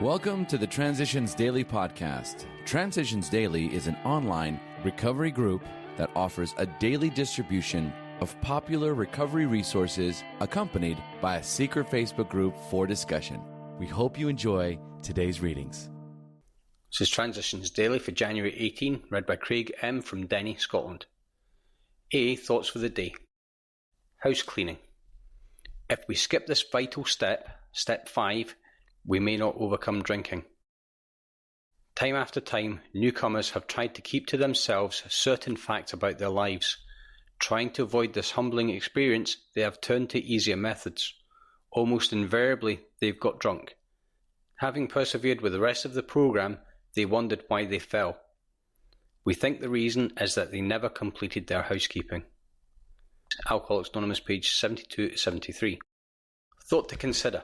Welcome to the Transitions Daily podcast. Transitions Daily is an online recovery group that offers a daily distribution of popular recovery resources accompanied by a secret Facebook group for discussion. We hope you enjoy today's readings. This is Transitions Daily for January 18, read by Craig M. from Denny, Scotland. A. Thoughts for the day. Housecleaning. If we skip this vital step, step 5, we may not overcome drinking. Time after time, newcomers have tried to keep to themselves certain facts about their lives. Trying to avoid this humbling experience, they have turned to easier methods. Almost invariably, they've got drunk. Having persevered with the rest of the program, they wondered why they fell. We think the reason is that they never completed their housekeeping. Alcoholics Anonymous, page 72-73. Thought to consider.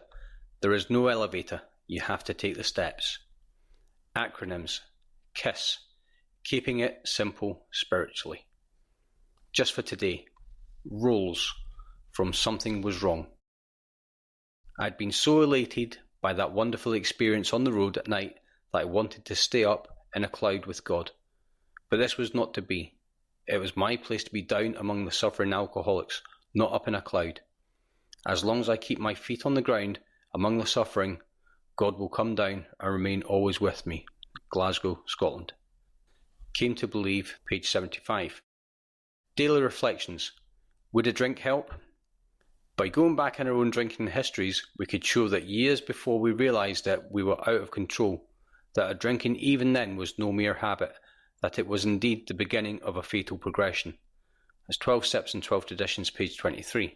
There is no elevator, you have to take the steps. Acronyms. KISS. Keeping it simple spiritually. Just for today. Rules. From Something Was Wrong. I'd been so elated by that wonderful experience on the road at night that I wanted to stay up in a cloud with God. But this was not to be. It was my place to be down among the suffering alcoholics, not up in a cloud. As long as I keep my feet on the ground, among the suffering, God will come down and remain always with me. Glasgow, Scotland. Came to believe, page 75. Daily reflections. Would a drink help? By going back in our own drinking histories, we could show that years before we realised that we were out of control, that our drinking even then was no mere habit, that it was indeed the beginning of a fatal progression. As 12 Steps and 12 Traditions, page 23.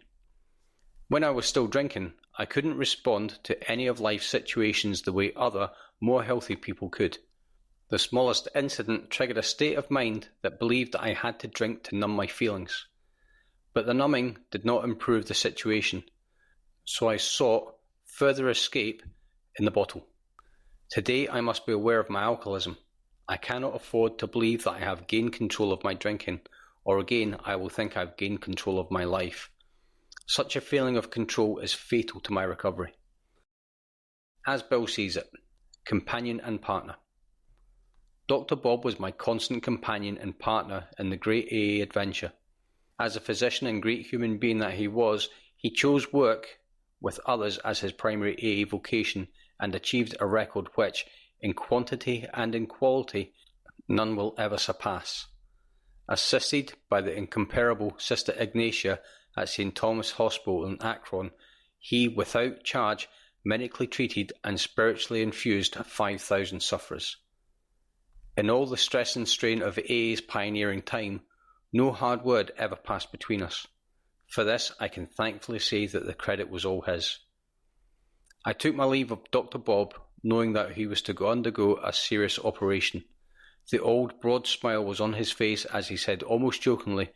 When I was still drinking, I couldn't respond to any of life's situations the way other, more healthy people could. The smallest incident triggered a state of mind that believed that I had to drink to numb my feelings. But the numbing did not improve the situation, so I sought further escape in the bottle. Today I must be aware of my alcoholism. I cannot afford to believe that I have gained control of my drinking, or again I will think I have gained control of my life. Such a feeling of control is fatal to my recovery. As Bill sees it, companion and partner. Dr. Bob was my constant companion and partner in the great AA adventure. As a physician and great human being that he was, he chose work with others as his primary AA vocation and achieved a record which, in quantity and in quality, none will ever surpass. Assisted by the incomparable Sister Ignatia at St. Thomas Hospital in Akron, he, without charge, medically treated and spiritually infused 5,000 sufferers. In all the stress and strain of AA's pioneering time, no hard word ever passed between us. For this, I can thankfully say that the credit was all his. I took my leave of Dr. Bob, knowing that he was to undergo a serious operation. The old broad smile was on his face as he said almost jokingly,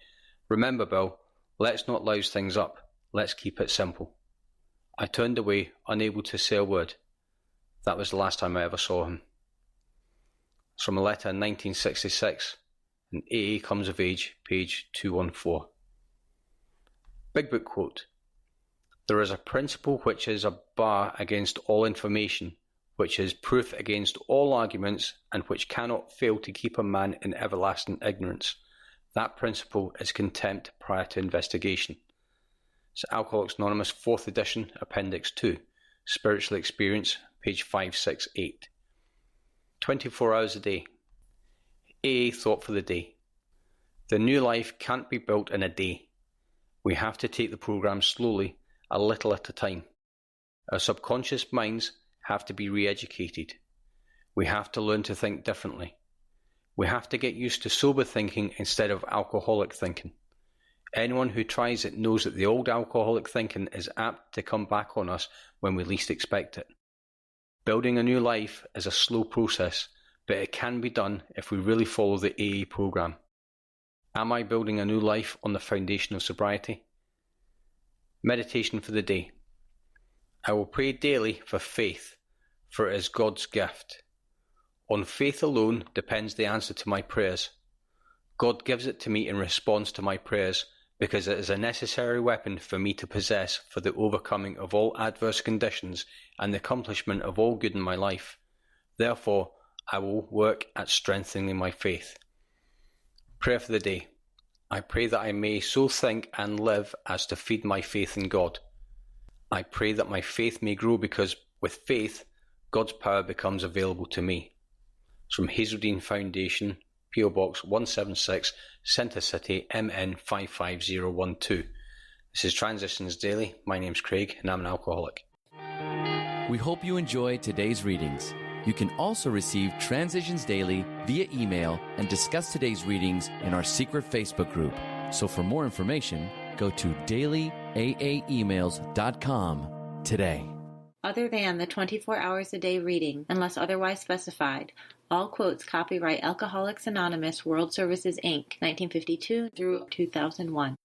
"Remember, Bill, let's not louse things up. Let's keep it simple." I turned away, unable to say a word. That was the last time I ever saw him. It's from a letter in 1966, and AA Comes of Age, page 214. Big Book quote. There is a principle which is a bar against all information, which is proof against all arguments, and which cannot fail to keep a man in everlasting ignorance. That principle is contempt prior to investigation. It's Alcoholics Anonymous 4th edition, Appendix 2, Spiritual Experience, page 568. 24 hours a day. AA thought for the day. The new life can't be built in a day. We have to take the program slowly, a little at a time. Our subconscious minds have to be re-educated. We have to learn to think differently. We have to get used to sober thinking instead of alcoholic thinking. Anyone who tries it knows that the old alcoholic thinking is apt to come back on us when we least expect it. Building a new life is a slow process, but it can be done if we really follow the AA program. Am I building a new life on the foundation of sobriety? Meditation for the day. I will pray daily for faith, for it is God's gift. On faith alone depends the answer to my prayers. God gives it to me in response to my prayers, because it is a necessary weapon for me to possess for the overcoming of all adverse conditions and the accomplishment of all good in my life. Therefore, I will work at strengthening my faith. Prayer for the day. I pray that I may so think and live as to feed my faith in God. I pray that my faith may grow because with faith, God's power becomes available to me. It's from Hazeldean Foundation, P.O. Box 176, Centre City, MN 55012. This is Transitions Daily. My name's Craig and I'm an alcoholic. We hope you enjoyed today's readings. You can also receive Transitions Daily via email and discuss today's readings in our secret Facebook group. So for more information, go to dailyaaemails.com today. Other than the 24 hours a day reading, unless otherwise specified, all quotes copyright Alcoholics Anonymous World Services, Inc., 1952 through 2001.